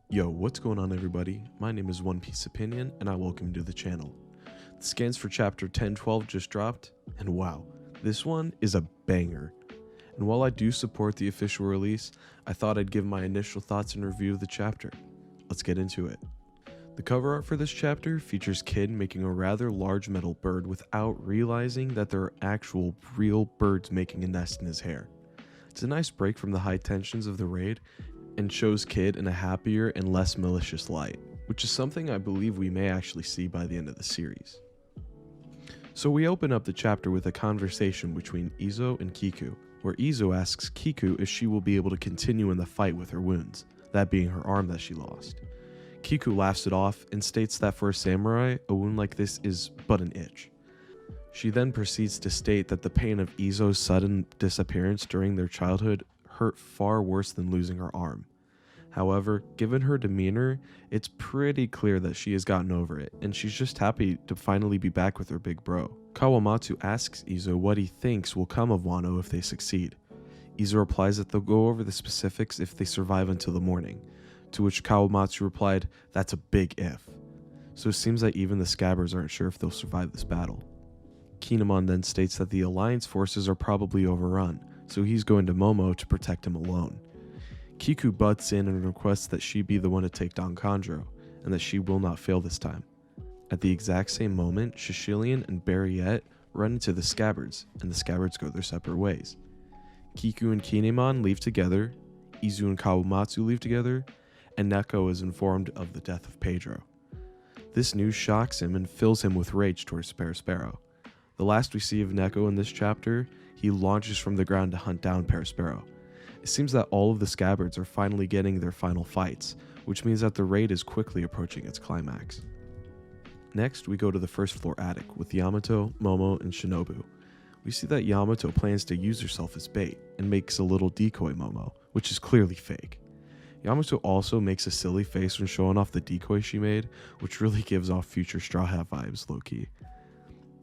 Yo, what's going on everybody? My name is One Piece Opinion and I welcome you to the channel. The scans for chapter 10-12 just dropped, and wow, this one is a banger. And while I do support the official release, I thought I'd give my initial thoughts and review of the chapter. Let's get into it. The cover art for this chapter features Kid making a rather large metal bird without realizing that there are actual real birds making a nest in his hair. It's a nice break from the high tensions of the raid and shows Kid in a happier and less malicious light, which is something I believe we may actually see by the end of the series. So we open up the chapter with a conversation between Izo and Kiku, where Izo asks Kiku if she will be able to continue in the fight with her wounds, that being her arm that she lost. Kiku laughs it off and states that for a samurai, a wound like this is but an itch. She then proceeds to state that the pain of Izo's sudden disappearance during their childhood hurt far worse than losing her arm. However, given her demeanor, it's pretty clear that she has gotten over it, and she's just happy to finally be back with her big bro. Kawamatsu asks Izo what he thinks will come of Wano if they succeed. Izo replies that they'll go over the specifics if they survive until the morning, to which Kawamatsu replied, "That's a big if." So it seems that even the Scabbers aren't sure if they'll survive this battle. Kinemon then states that the Alliance forces are probably overrun, so he's going to Momo to protect him alone. Kiku butts in and requests that she be the one to take down Kanjuro, and that she will not fail this time. At the exact same moment, Shishilian and Barriette run into the Scabbards, and the Scabbards go their separate ways. Kiku and Kinemon leave together, Izu and Kawamatsu leave together, and Neko is informed of the death of Pedro. This news shocks him and fills him with rage towards Perospero. The last we see of Neko in this chapter, he launches from the ground to hunt down Perospero. It seems that all of the Scabbards are finally getting their final fights, which means that the raid is quickly approaching its climax. Next, we go to the first floor attic with Yamato, Momo, and Shinobu. We see that Yamato plans to use herself as bait and makes a little decoy Momo, which is clearly fake. Yamato also makes a silly face when showing off the decoy she made, which really gives off future Straw Hat vibes low-key.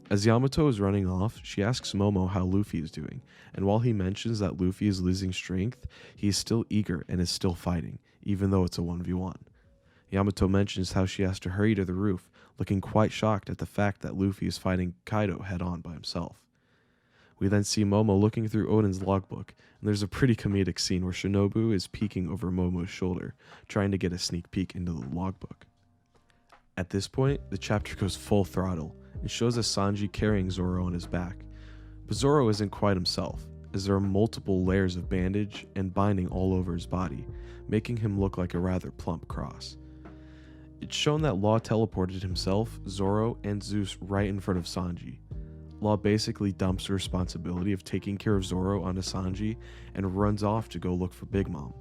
As Yamato is running off, she asks Momo how Luffy is doing, and while he mentions that Luffy is losing strength, he is still eager and is still fighting, even though it's a 1v1. Yamato mentions how she has to hurry to the roof, looking quite shocked at the fact that Luffy is fighting Kaido head-on by himself. We then see Momo looking through Oden's logbook, and there's a pretty comedic scene where Shinobu is peeking over Momo's shoulder, trying to get a sneak peek into the logbook. At this point, the chapter goes full throttle, and shows us Sanji carrying Zoro on his back. But Zoro isn't quite himself, as there are multiple layers of bandage and binding all over his body, making him look like a rather plump cross. It's shown that Law teleported himself, Zoro, and Zeus right in front of Sanji. Law basically dumps the responsibility of taking care of Zoro onto Sanji and runs off to go look for Big Mom.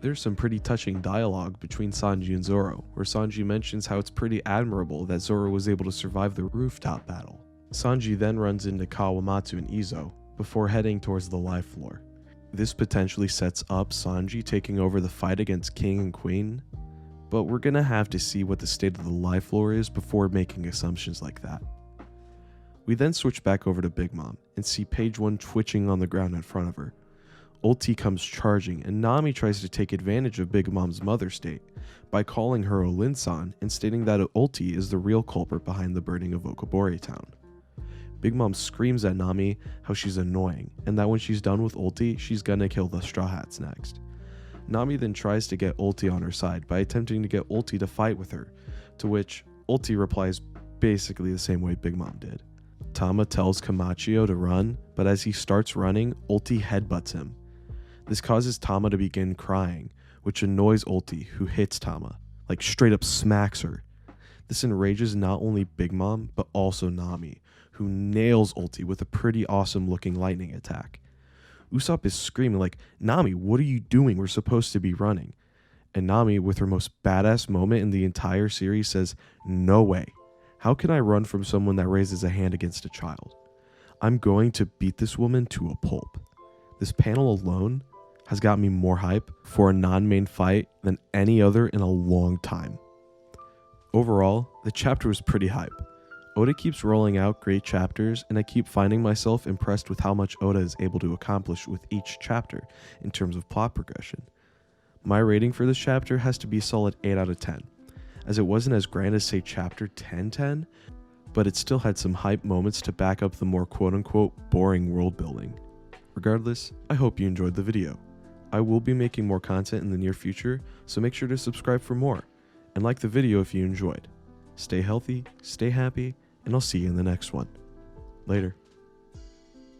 There's some pretty touching dialogue between Sanji and Zoro, where Sanji mentions how it's pretty admirable that Zoro was able to survive the rooftop battle. Sanji then runs into Kawamatsu and Izo, before heading towards the live floor. This potentially sets up Sanji taking over the fight against King and Queen, but we're gonna have to see what the state of the live floor is before making assumptions like that. We then switch back over to Big Mom, and see Page 1 twitching on the ground in front of her. Ulti comes charging, and Nami tries to take advantage of Big Mom's mother state by calling her Olin-san and stating that Ulti is the real culprit behind the burning of Okobore town. Big Mom screams at Nami how she's annoying, and that when she's done with Ulti, she's gonna kill the Straw Hats next. Nami then tries to get Ulti on her side by attempting to get Ulti to fight with her, to which Ulti replies basically the same way Big Mom did. Tama tells Kamachio to run, but as he starts running, Ulti headbutts him. This causes Tama to begin crying, which annoys Ulti, who hits Tama, like straight up smacks her. This enrages not only Big Mom, but also Nami, who nails Ulti with a pretty awesome looking lightning attack. Usopp is screaming like, "Nami, what are you doing? We're supposed to be running." And Nami, with her most badass moment in the entire series, says, "No way. How can I run from someone that raises a hand against a child? I'm going to beat this woman to a pulp." This panel alone has got me more hype for a non-main fight than any other in a long time. Overall, the chapter was pretty hype. Oda keeps rolling out great chapters, and I keep finding myself impressed with how much Oda is able to accomplish with each chapter in terms of plot progression. My rating for this chapter has to be a solid 8 out of 10, as it wasn't as grand as say chapter 1010, but it still had some hype moments to back up the more quote-unquote boring world building. Regardless, I hope you enjoyed the video. I will be making more content in the near future, so make sure to subscribe for more, and like the video if you enjoyed. Stay healthy, stay happy, and I'll see you in the next one. Later.